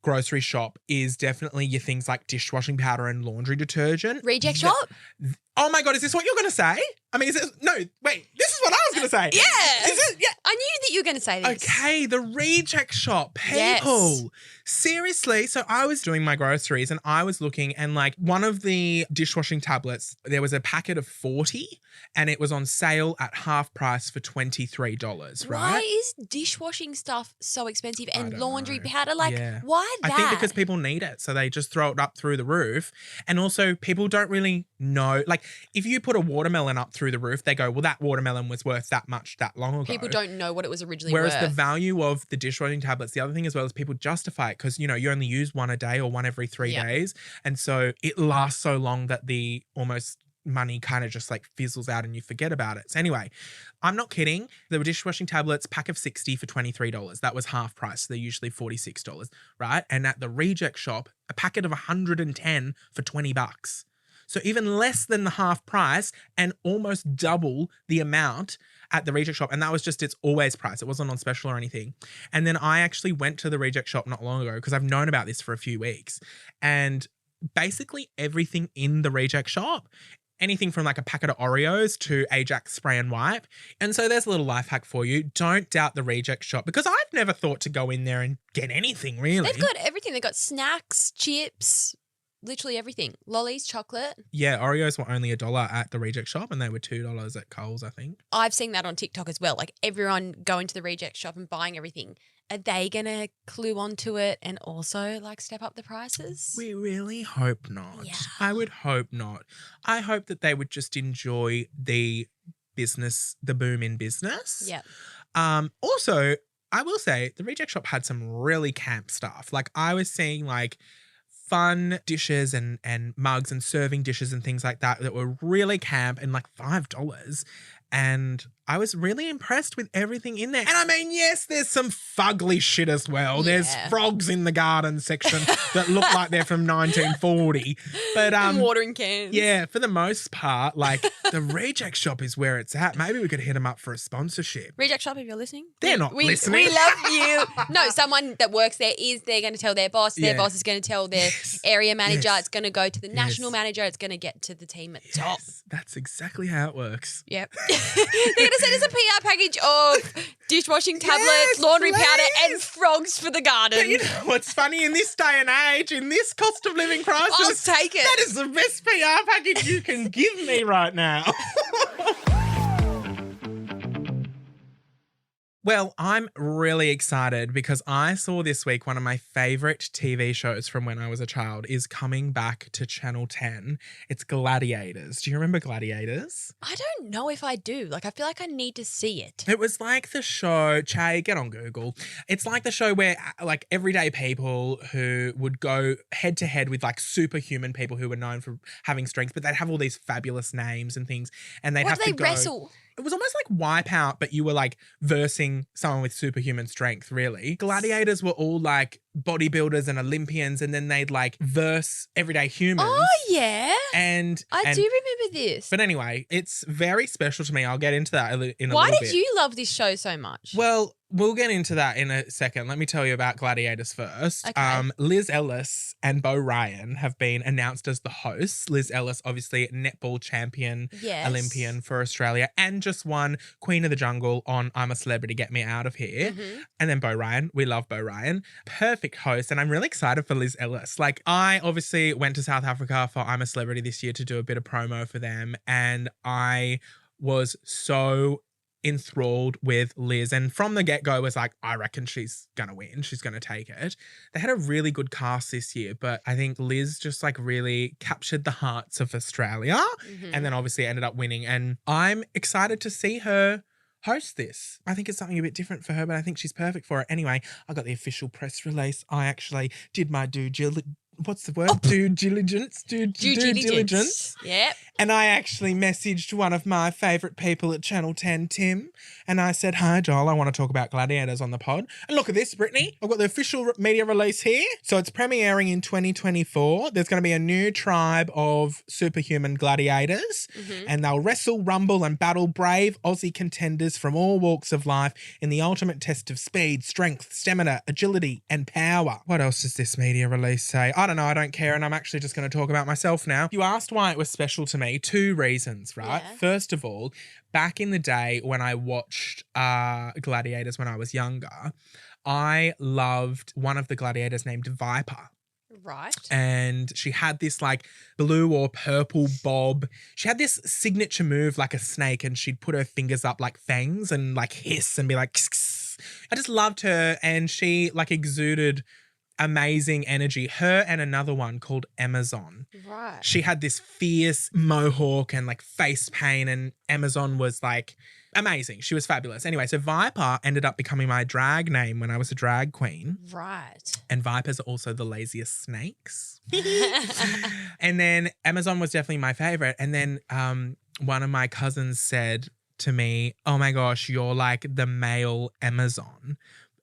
[SPEAKER 2] grocery shop is definitely your things like dishwashing powder and laundry detergent.
[SPEAKER 1] Reject shop?
[SPEAKER 2] Oh my God, is this what you're going to say? I mean, is it? No, wait, this is what I was going to say.
[SPEAKER 1] Yeah.
[SPEAKER 2] Is it? Yeah.
[SPEAKER 1] I knew that you were going to say this.
[SPEAKER 2] Okay, the reject shop. People.
[SPEAKER 1] Yes.
[SPEAKER 2] Seriously. So I was doing my groceries and I was looking, and like one of the dishwashing tablets, there was a packet of 40 and it was on sale at half price for $23, right?
[SPEAKER 1] Why is dishwashing stuff so expensive and
[SPEAKER 2] don't
[SPEAKER 1] laundry
[SPEAKER 2] know.
[SPEAKER 1] powder? Like,
[SPEAKER 2] Yeah.
[SPEAKER 1] why that?
[SPEAKER 2] I think because people need it, so they just throw it up through the roof. And also people don't really know, like if you put a watermelon up through the roof, they go, well, that watermelon was worth that much that long ago.
[SPEAKER 1] People don't know what it was originally
[SPEAKER 2] Whereas
[SPEAKER 1] worth.
[SPEAKER 2] the value of the dishwashing tablets, the other thing as well is people justify it because, you know, you only use one a day or one every 3 days. And so it lasts so long that the almost money kind of just like fizzles out and you forget about it. So anyway, I'm not kidding. The dishwashing tablets, pack of 60 for $23. That was half price. They're usually $46, right? And at the reject shop, a packet of 110 for $20. So even less than the half price and almost double the amount at the reject shop. And that was just its always price. It wasn't on special or anything. And then I actually went to the reject shop not long ago because I've known about this for a few weeks. And basically everything in the reject shop, anything from like a packet of Oreos to Ajax spray and wipe. And so there's a little life hack for you. Don't doubt the reject shop because I've never thought to go in there and get anything really.
[SPEAKER 1] They've got everything. They've got snacks, chips, literally everything. Lollies, chocolate.
[SPEAKER 2] Yeah, Oreos were only $1 at the Reject Shop and they were $2 at Coles, I think.
[SPEAKER 1] I've seen that on TikTok as well. Like everyone going to the Reject Shop and buying everything. Are they going to clue onto it and also like step up the prices?
[SPEAKER 2] We really hope not.
[SPEAKER 1] Yeah.
[SPEAKER 2] I would hope not. I hope that they would just enjoy the business, the boom in business.
[SPEAKER 1] Yeah.
[SPEAKER 2] Also, I will say the Reject Shop had some really camp stuff. Like I was seeing like fun dishes and mugs and serving dishes and things like that were really camp and like $5. And I was really impressed with everything in there. And I mean, yes, there's some fugly shit as well.
[SPEAKER 1] Yeah.
[SPEAKER 2] There's frogs in the garden section that look like they're from 1940. But
[SPEAKER 1] And watering cans.
[SPEAKER 2] yeah, for the most part, like the Reject Shop is where it's at. Maybe we could hit them up for a sponsorship.
[SPEAKER 1] Reject Shop, if you're listening.
[SPEAKER 2] They're not listening.
[SPEAKER 1] We love you. No, someone that works there they're going to tell their boss. Their
[SPEAKER 2] Yeah.
[SPEAKER 1] boss is going to tell their
[SPEAKER 2] Yes.
[SPEAKER 1] area manager.
[SPEAKER 2] Yes.
[SPEAKER 1] It's going to go to the national
[SPEAKER 2] Yes.
[SPEAKER 1] manager. It's going to get to the team at top.
[SPEAKER 2] Yes, that's exactly how it works.
[SPEAKER 1] Yep. They're going to send us a PR package of dishwashing tablets,
[SPEAKER 2] Yes,
[SPEAKER 1] laundry powder,
[SPEAKER 2] please.
[SPEAKER 1] and frogs for the garden.
[SPEAKER 2] But you know what's funny in this day and age, in this cost of living crisis?
[SPEAKER 1] I'll take it.
[SPEAKER 2] That is the best PR package you can give me right now. Well, I'm really excited because I saw this week one of my favourite TV shows from when I was a child is coming back to Channel 10. It's Gladiators. Do you remember Gladiators?
[SPEAKER 1] I don't know if I do. Like, I feel like I need to see it.
[SPEAKER 2] It was like the show, Chae, get on Google. It's like the show where like everyday people who would go head to head with like superhuman people who were known for having strength, but they'd have all these fabulous names and things. And they'd
[SPEAKER 1] What
[SPEAKER 2] have
[SPEAKER 1] do
[SPEAKER 2] to
[SPEAKER 1] they
[SPEAKER 2] go.
[SPEAKER 1] wrestle?
[SPEAKER 2] It was almost like Wipeout, but you were like versing someone with superhuman strength, really. Gladiators were all like bodybuilders and Olympians, and then they'd like verse everyday humans.
[SPEAKER 1] Oh, yeah.
[SPEAKER 2] And
[SPEAKER 1] I do remember this.
[SPEAKER 2] But anyway, it's very special to me. I'll get into that in a little bit.
[SPEAKER 1] Why did you love this show so much?
[SPEAKER 2] Well, we'll get into that in a second. Let me tell you about Gladiators first.
[SPEAKER 1] Okay.
[SPEAKER 2] Liz Ellis and Bo Ryan have been announced as the hosts. Liz Ellis, obviously netball champion,
[SPEAKER 1] Yes.
[SPEAKER 2] Olympian for Australia, and just won Queen of the Jungle on I'm a Celebrity, Get Me Out of Here.
[SPEAKER 1] Mhm.
[SPEAKER 2] And then Bo Ryan, we love Bo Ryan. Perfect host, and I'm really excited for Liz Ellis. Like, I obviously went to South Africa for I'm a Celebrity this year to do a bit of promo for them, and I was so enthralled with Liz, and from the get-go was like, I reckon she's gonna win, she's gonna take it. They had a really good cast this year, but I think Liz just like really captured the hearts of Australia,
[SPEAKER 1] Mhm.
[SPEAKER 2] and then obviously ended up winning, and I'm excited to see her host this. I think it's something a bit different for her, but I think she's perfect for it. Anyway, I got the official press release. I actually did my due diligence. Due diligence.
[SPEAKER 1] Due diligence. Yep.
[SPEAKER 2] And I actually messaged one of my favourite people at Channel 10, Tim, and I said, hi, Joel, I want to talk about Gladiators on the pod. And look at this, Brittney. I've got the official media release here. So it's premiering in 2024. There's going to be a new tribe of superhuman gladiators, and they'll wrestle, rumble, and battle brave Aussie contenders from all walks of life in the ultimate test of speed, strength, stamina, agility, and power. What else does this media release say? I don't know. I don't care. And I'm actually just going to talk about myself now. You asked why it was special to me. 2 reasons, right?
[SPEAKER 1] Yeah.
[SPEAKER 2] First of all, back in the day when I watched Gladiators when I was younger, I loved one of the gladiators named Viper.
[SPEAKER 1] Right.
[SPEAKER 2] And she had this like blue or purple bob. She had this signature move like a snake, and she'd put her fingers up like fangs and like hiss and be like, kss, kss. I just loved her, and she like exuded amazing energy. Her and another one called Amazon.
[SPEAKER 1] Right.
[SPEAKER 2] She had this fierce mohawk and like face paint, and Amazon was like amazing. She was fabulous. Anyway, so Viper ended up becoming my drag name when I was a drag queen.
[SPEAKER 1] Right.
[SPEAKER 2] And vipers are also the laziest snakes. And then Amazon was definitely my favorite. And then one of my cousins said to me, oh my gosh, you're like the male Amazon.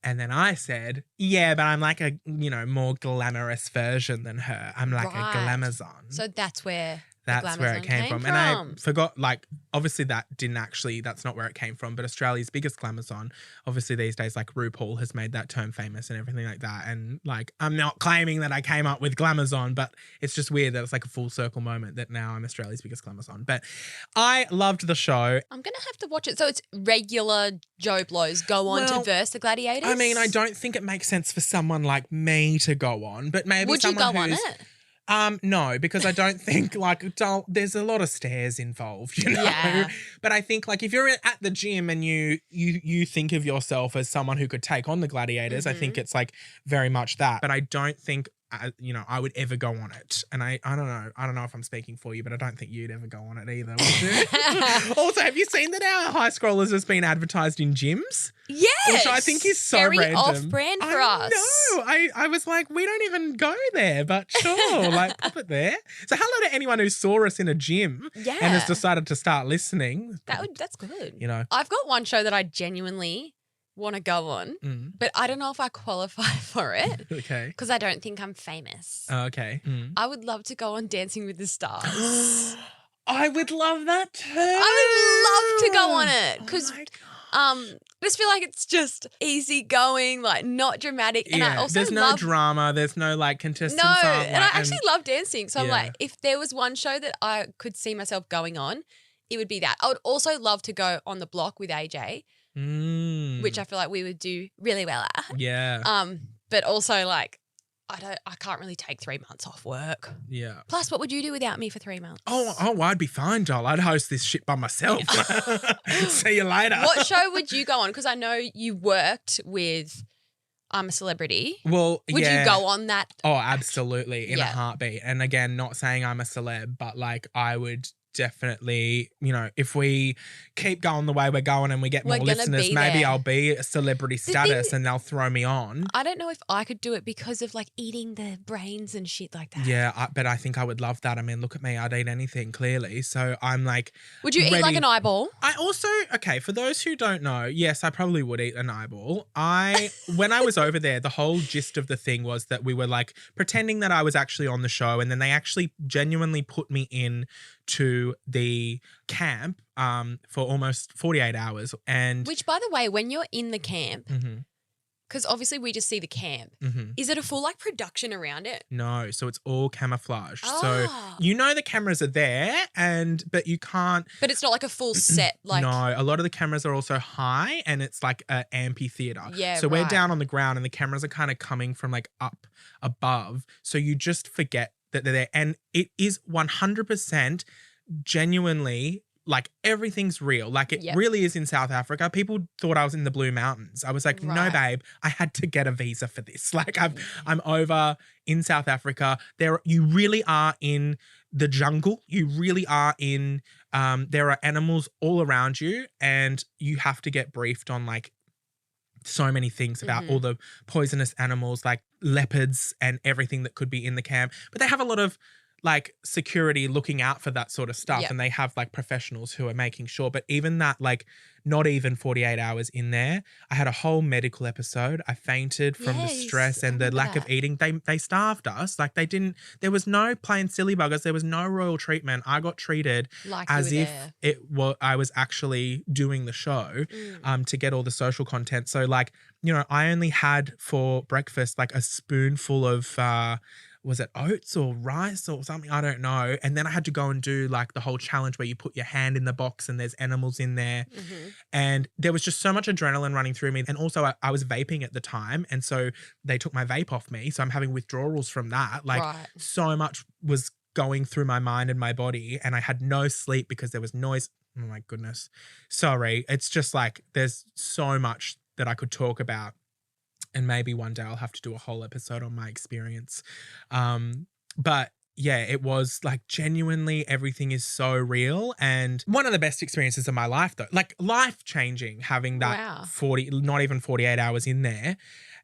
[SPEAKER 2] And then I said, yeah, but I'm like a, more glamorous version than her. I'm like
[SPEAKER 1] Right.
[SPEAKER 2] a glamazon.
[SPEAKER 1] So that's where
[SPEAKER 2] That's where it came from. And I forgot, like, obviously that's not where it came from, but Australia's biggest glamazon, obviously these days, like RuPaul has made that term famous and everything like that. And like, I'm not claiming that I came up with glamazon, but it's just weird that it's like a full circle moment that now I'm Australia's biggest glamazon. But I loved the show.
[SPEAKER 1] I'm going to have to watch it. So it's regular Joe Blows go on to verse the Gladiators?
[SPEAKER 2] I mean, I don't think it makes sense for someone like me to go on, but maybe
[SPEAKER 1] Would you
[SPEAKER 2] someone
[SPEAKER 1] go on
[SPEAKER 2] who's,
[SPEAKER 1] it?
[SPEAKER 2] No, because I don't think there's a lot of stairs involved, you know.
[SPEAKER 1] Yeah.
[SPEAKER 2] But I think like if you're at the gym and you think of yourself as someone who could take on the Gladiators, I think it's like very much that. But I don't think I would ever go on it. And I don't know. I don't know if I'm speaking for you, but I don't think you'd ever go on it either, would you? Also, have you seen that our High Scrollers has been advertised in gyms?
[SPEAKER 1] Yes.
[SPEAKER 2] Which I think is so
[SPEAKER 1] very
[SPEAKER 2] random.
[SPEAKER 1] off-brand for us.
[SPEAKER 2] No, I was like, we don't even go there, but sure, like pop it there. So hello to anyone who saw us in a gym and has decided to start listening.
[SPEAKER 1] That's good.
[SPEAKER 2] You know.
[SPEAKER 1] I've got one show that I genuinely want to go on, but I don't know if I qualify for it.
[SPEAKER 2] Okay.
[SPEAKER 1] Because I don't think I'm famous.
[SPEAKER 2] Okay.
[SPEAKER 1] I would love to go on Dancing with the Stars.
[SPEAKER 2] I would love that too.
[SPEAKER 1] I would love to go on it because I just feel like it's just easy going, like not dramatic. And I also
[SPEAKER 2] there's no drama. There's no like contestants.
[SPEAKER 1] No, and I actually love dancing. So I'm like, if there was one show that I could see myself going on, it would be that. I would also love to go on the block with AJ. Which I feel like we would do really well at.
[SPEAKER 2] Yeah.
[SPEAKER 1] But also like I can't really take 3 months off work.
[SPEAKER 2] Yeah.
[SPEAKER 1] Plus, what would you do without me for 3 months?
[SPEAKER 2] Oh, I'd be fine, doll. I'd host this shit by myself. See you later.
[SPEAKER 1] What show would you go on? Because I know you worked with I'm a Celebrity.
[SPEAKER 2] Well,
[SPEAKER 1] would you go on that?
[SPEAKER 2] Oh, absolutely. In a heartbeat. And again, not saying I'm a celeb, but like I would definitely, you know, if we keep going the way we're going and we get more listeners, maybe I'll be a celebrity status and they'll throw me on.
[SPEAKER 1] I don't know if I could do it because of like eating the brains and shit like that.
[SPEAKER 2] Yeah, but I think I would love that. I mean, look at me. I'd eat anything, clearly. So I'm like,
[SPEAKER 1] would you eat like an eyeball?
[SPEAKER 2] I also, okay, for those who don't know, yes, I probably would eat an eyeball. When I was over there, the whole gist of the thing was that we were like pretending that I was actually on the show, and then they actually genuinely put me in to the camp for almost 48 hours. And
[SPEAKER 1] which, by the way, when you're in the camp, because obviously we just see the camp, is it a full like production around it?
[SPEAKER 2] No, so it's all camouflaged. So you know the cameras are there, but you can't.
[SPEAKER 1] But it's not like a full set. Like
[SPEAKER 2] no, a lot of the cameras are also high, and it's like an amphitheater.
[SPEAKER 1] Yeah,
[SPEAKER 2] so we're down on the ground, and the cameras are kind of coming from like up above. So you just forget that they're there, and it is 100% genuinely like everything's real. Like it really is in South Africa. People thought I was in the Blue Mountains. I was like, no, babe, I had to get a visa for this. Like I'm over in South Africa. You really are in the jungle. You really are in. There are animals all around you, and you have to get briefed on like so many things about all the poisonous animals like leopards and everything that could be in the camp. But they have a lot of like security looking out for that sort of stuff, and they have like professionals who are making sure. But even that, like not even 48 hours in there, I had a whole medical episode. I fainted from the stress and the lack of eating. They starved us. Like there was no plain silly buggers. There was no royal treatment. I got treated
[SPEAKER 1] like
[SPEAKER 2] as if I was actually doing the show to get all the social content. So like, you know, I only had for breakfast like a spoonful of was it oats or rice or something? I don't know. And then I had to go and do like the whole challenge where you put your hand in the box and there's animals in there. And there was just so much adrenaline running through me. And also I was vaping at the time. And so they took my vape off me. So I'm having withdrawals from that. Like so much was going through my mind and my body. And I had no sleep because there was noise. Oh my goodness. Sorry. It's just like there's so much that I could talk about. And maybe one day I'll have to do a whole episode on my experience. But yeah, it was like genuinely everything is so real. And one of the best experiences of my life though, like life changing, having that not even 48 hours in there.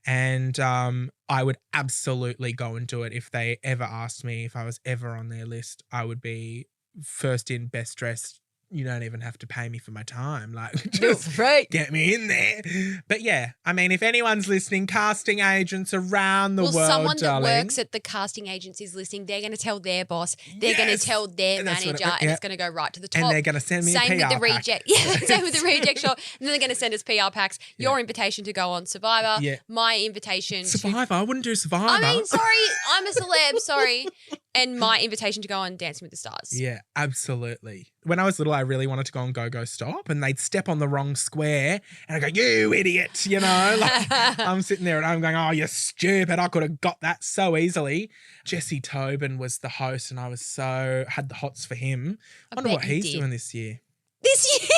[SPEAKER 2] And I would absolutely go and do it. If they ever asked me if I was ever on their list, I would be first in, best dressed. You don't even have to pay me for my time. Like, just get me in there. But yeah, I mean, if anyone's listening, casting agents around the world,
[SPEAKER 1] someone
[SPEAKER 2] darling,
[SPEAKER 1] that works at the casting agency is listening. They're going to tell their boss. They're going to tell their manager, and it's going to go right to the top.
[SPEAKER 2] And they're going to send me a PR
[SPEAKER 1] with the
[SPEAKER 2] pack.
[SPEAKER 1] reject. Yeah, same with the reject shot. And then they're going to send us PR packs. Your invitation to go on Survivor. My invitation.
[SPEAKER 2] Survivor. I wouldn't do Survivor.
[SPEAKER 1] I mean, sorry, I'm a celeb. Sorry. and my invitation to go on Dancing with the Stars.
[SPEAKER 2] Yeah, absolutely. When I was little, I really wanted to go on Go Go Stop, and they'd step on the wrong square, and I go, "You idiot!" You know, like I'm sitting there and I'm going, "Oh, you're stupid! I could have got that so easily." Jesse Tobin was the host, and I was had the hots for him. I wonder what he's doing this year.
[SPEAKER 1] This year.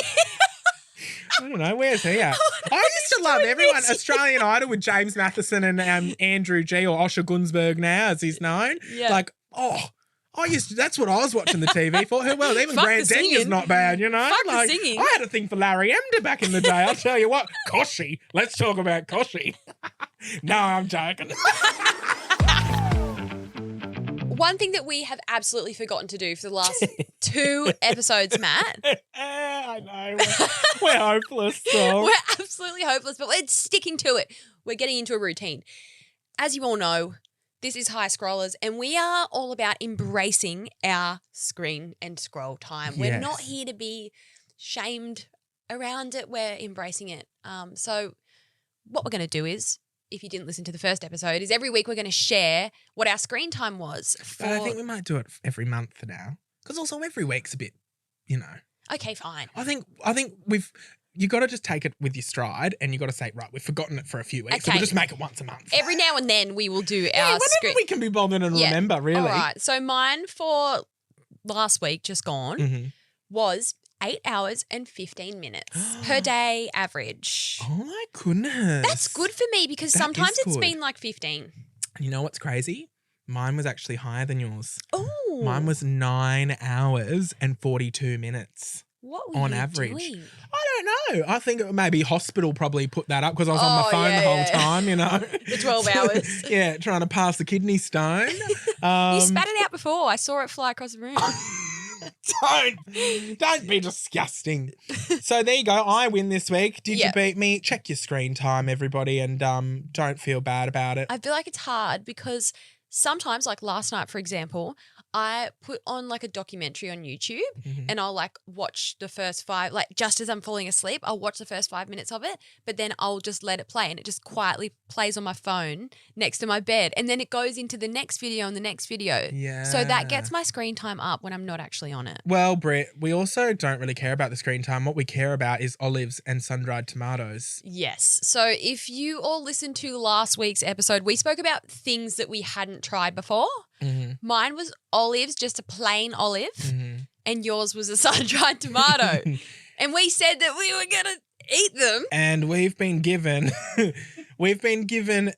[SPEAKER 2] I don't know. Where's he at? I used to love everyone. Australian Idol with James Matheson and Andrew G, or Osher Gunsberg now, as he's known.
[SPEAKER 1] Yeah.
[SPEAKER 2] Like, that's what I was watching the TV for. Well, even Grant Denger's not bad, you know?
[SPEAKER 1] Fuck the singing.
[SPEAKER 2] I had a thing for Larry Emder back in the day. I'll tell you what. Koshy. Let's talk about Koshy. No, I'm joking.
[SPEAKER 1] One thing that we have absolutely forgotten to do for the last 2 episodes, Matt.
[SPEAKER 2] I know. We're hopeless. So.
[SPEAKER 1] We're absolutely hopeless, but we're sticking to it. We're getting into a routine. As you all know, this is High Scrollers, and we are all about embracing our screen and scroll time. We're not here to be shamed around it. We're embracing it. So what we're going to do is, if you didn't listen to the first episode, is every week we're going to share what our screen time was.
[SPEAKER 2] But I think we might do it every month for now, because also every week's a bit, you know.
[SPEAKER 1] Okay, fine.
[SPEAKER 2] I think you got to just take it with your stride, and you got to say, right, we've forgotten it for a few weeks, so we'll just make it once a month.
[SPEAKER 1] Every now and then we will do our
[SPEAKER 2] whenever
[SPEAKER 1] screen.
[SPEAKER 2] we can be bothered and remember, really.
[SPEAKER 1] All right. So mine for last week, just gone, was 8 hours and 15 minutes per day average.
[SPEAKER 2] Oh my goodness.
[SPEAKER 1] That's good for me, because sometimes it's been like 15.
[SPEAKER 2] You know what's crazy? Mine was actually higher than yours.
[SPEAKER 1] Oh.
[SPEAKER 2] Mine was 9 hours and 42 minutes.
[SPEAKER 1] What were
[SPEAKER 2] on
[SPEAKER 1] you
[SPEAKER 2] average.
[SPEAKER 1] doing?
[SPEAKER 2] I don't know. I think maybe hospital probably put that up, because I was on my phone the whole time, you know.
[SPEAKER 1] The 12 hours.
[SPEAKER 2] Yeah, trying to pass the kidney stone.
[SPEAKER 1] You spat it out before. I saw it fly across the room.
[SPEAKER 2] Don't be disgusting. So there you go. I win this week. Did you beat me? Check your screen time, everybody, and don't feel bad about it.
[SPEAKER 1] I feel like it's hard because sometimes, like last night, for example, I put on like a documentary on YouTube and I'll like watch the first 5, like just as I'm falling asleep, I'll watch the first 5 minutes of it, but then I'll just let it play and it just quietly plays on my phone next to my bed, and then it goes into the next video and the next video.
[SPEAKER 2] Yeah.
[SPEAKER 1] So that gets my screen time up when I'm not actually on it.
[SPEAKER 2] Well, Britt, we also don't really care about the screen time. What we care about is olives and sun-dried tomatoes.
[SPEAKER 1] Yes. So if you all listened to last week's episode, we spoke about things that we hadn't tried before. Mine was olives, just a plain olive, and yours was a sun-dried tomato. And we said that we were going to eat them.
[SPEAKER 2] And we've been given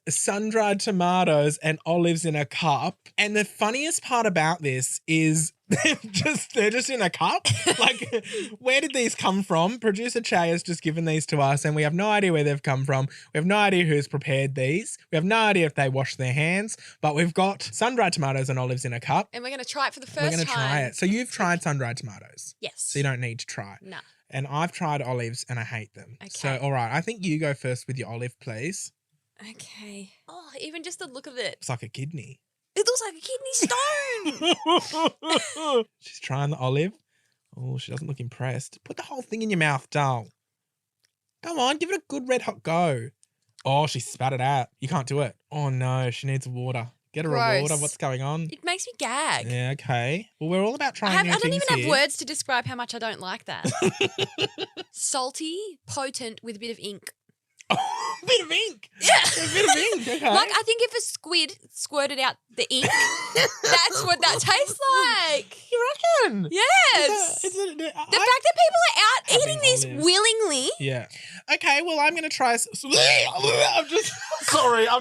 [SPEAKER 2] sun-dried tomatoes and olives in a cup. And the funniest part about this is they're just in a cup. Like, where did these come from? Producer Chae has just given these to us, and we have no idea where they've come from. We have no idea who's prepared these. We have no idea if they washed their hands, but we've got sun-dried tomatoes and olives in a cup.
[SPEAKER 1] And we're going to try it for the first time.
[SPEAKER 2] We're going to try it. So you've tried sun-dried tomatoes.
[SPEAKER 1] Yes.
[SPEAKER 2] So you don't need to try.
[SPEAKER 1] No.
[SPEAKER 2] And I've tried olives and I hate them.
[SPEAKER 1] Okay.
[SPEAKER 2] So, all right, I think you go first with your olive, please.
[SPEAKER 1] Okay. Oh, even just the look of it.
[SPEAKER 2] It's like a kidney.
[SPEAKER 1] It looks like a kidney stone.
[SPEAKER 2] She's trying the olive. Oh, she doesn't look impressed. Put the whole thing in your mouth, doll. Come on, give it a good red hot go. Oh, she spat it out. You can't do it. Oh, no, she needs water. Get her a water. What's going on?
[SPEAKER 1] It makes me gag.
[SPEAKER 2] Yeah, okay. Well, we're all about trying new things
[SPEAKER 1] I don't even
[SPEAKER 2] here.
[SPEAKER 1] have words to describe how much I don't like that. Salty, potent with a bit of ink.
[SPEAKER 2] Oh, a bit of ink.
[SPEAKER 1] Yeah.
[SPEAKER 2] A bit of ink, okay.
[SPEAKER 1] Like, I think if a squid squirted out the ink, that's what that tastes like.
[SPEAKER 2] You reckon?
[SPEAKER 1] Yes.
[SPEAKER 2] The fact
[SPEAKER 1] that people are out eating this
[SPEAKER 2] olives.
[SPEAKER 1] willingly.
[SPEAKER 2] Yeah. Okay, well, I'm going to try... I've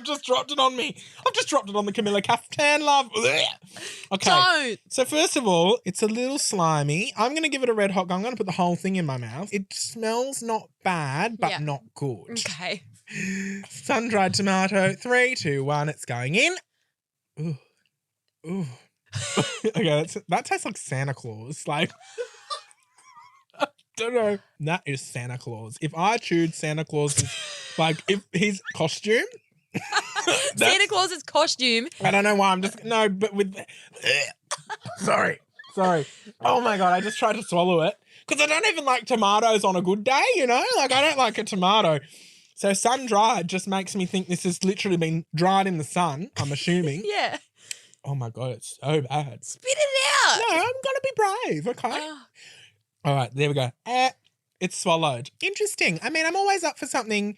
[SPEAKER 2] just dropped it on me. I've just dropped it on the Camilla Caftan, love. Okay.
[SPEAKER 1] Don't.
[SPEAKER 2] So first of all, it's a little slimy. I'm going to give it a red hot go. I'm going to put the whole thing in my mouth. It smells not bad, but not good.
[SPEAKER 1] Okay.
[SPEAKER 2] Sun-dried tomato. 3, 2, 1. It's going in. Ooh. Ooh. Okay, that tastes like Santa Claus. Like... don't know. That is Santa Claus. If I chewed Santa Claus's, like, if his costume.
[SPEAKER 1] Santa Claus's costume.
[SPEAKER 2] I don't know why I'm just, no, but with, sorry. Oh my God, I just tried to swallow it. Because I don't even like tomatoes on a good day, you know? Like, I don't like a tomato. So sun-dried just makes me think this has literally been dried in the sun, I'm assuming.
[SPEAKER 1] Yeah.
[SPEAKER 2] Oh my God, it's so bad.
[SPEAKER 1] Spit it out.
[SPEAKER 2] No, I'm going to be brave, okay?
[SPEAKER 1] Oh,
[SPEAKER 2] All right, there we go. It's swallowed. Interesting. I mean, I'm always up for something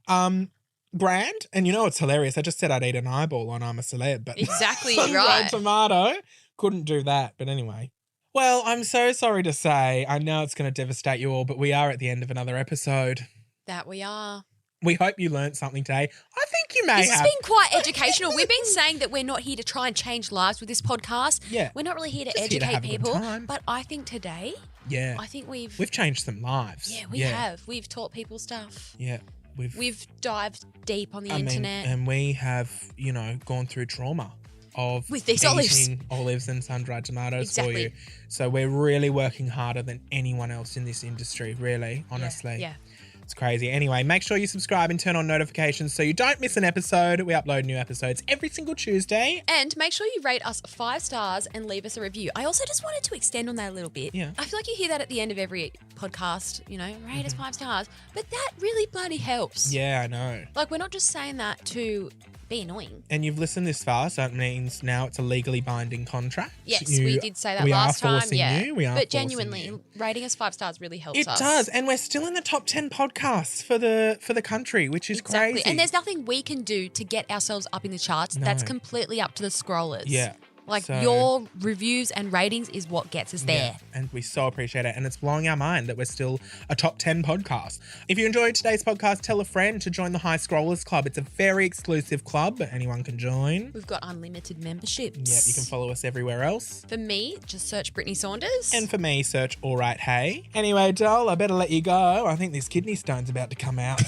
[SPEAKER 2] grand. And you know what's hilarious? I just said I'd eat an eyeball on I'm a Celeb, but
[SPEAKER 1] exactly
[SPEAKER 2] sunny-side
[SPEAKER 1] right.
[SPEAKER 2] tomato. Couldn't do that. But anyway. Well, I'm so sorry to say, I know it's going to devastate you all, but we are at the end of another episode.
[SPEAKER 1] That we are.
[SPEAKER 2] We hope you learned something today. I think you may
[SPEAKER 1] This has
[SPEAKER 2] have.
[SPEAKER 1] been quite educational. We've been saying that we're not here to try and change lives with this podcast.
[SPEAKER 2] Yeah.
[SPEAKER 1] We're not really here to
[SPEAKER 2] Just here to
[SPEAKER 1] educate
[SPEAKER 2] have a good
[SPEAKER 1] people.
[SPEAKER 2] time.
[SPEAKER 1] But I think today,
[SPEAKER 2] Yeah.
[SPEAKER 1] I think
[SPEAKER 2] We've changed some lives.
[SPEAKER 1] Yeah, we have. We've taught people stuff.
[SPEAKER 2] Yeah.
[SPEAKER 1] We've dived deep on the internet.
[SPEAKER 2] And we have, gone through trauma of
[SPEAKER 1] With these
[SPEAKER 2] eating olives and sun-dried tomatoes for you. So we're really working harder than anyone else in this industry, really, honestly.
[SPEAKER 1] Yeah.
[SPEAKER 2] It's crazy. Anyway, make sure you subscribe and turn on notifications so you don't miss an episode. We upload new episodes every single Tuesday.
[SPEAKER 1] And make sure you rate us 5 stars and leave us a review. I also just wanted to extend on that a little bit.
[SPEAKER 2] Yeah.
[SPEAKER 1] I feel like you hear that at the end of every podcast, rate us 5 stars. But that really bloody helps.
[SPEAKER 2] Yeah, I know.
[SPEAKER 1] Like, we're not just saying that to be annoying.
[SPEAKER 2] And you've listened this far, so it means now it's a legally binding contract.
[SPEAKER 1] Yes, we did say that last time.
[SPEAKER 2] We are
[SPEAKER 1] but
[SPEAKER 2] forcing
[SPEAKER 1] genuinely,
[SPEAKER 2] you.
[SPEAKER 1] rating us 5 stars really helps
[SPEAKER 2] It
[SPEAKER 1] us.
[SPEAKER 2] does, and we're still in the top 10 podcasts for the country, which is crazy.
[SPEAKER 1] And there's nothing we can do to get ourselves up in the charts.
[SPEAKER 2] No.
[SPEAKER 1] That's completely up to the scrollers.
[SPEAKER 2] Yeah.
[SPEAKER 1] Like,
[SPEAKER 2] So-
[SPEAKER 1] your reviews and ratings is what gets us there.
[SPEAKER 2] Yeah, and we so appreciate it. And it's blowing our mind that we're still a top 10 podcast. If you enjoyed today's podcast, tell a friend to join the High Scrollers Club. It's a very exclusive club, but anyone can join.
[SPEAKER 1] We've got unlimited memberships.
[SPEAKER 2] Yeah, you can follow us everywhere else.
[SPEAKER 1] For me, just search Brittney Saunders.
[SPEAKER 2] And for me, search All Right Hey. Anyway, doll, I better let you go. I think this kidney stone's about to come out.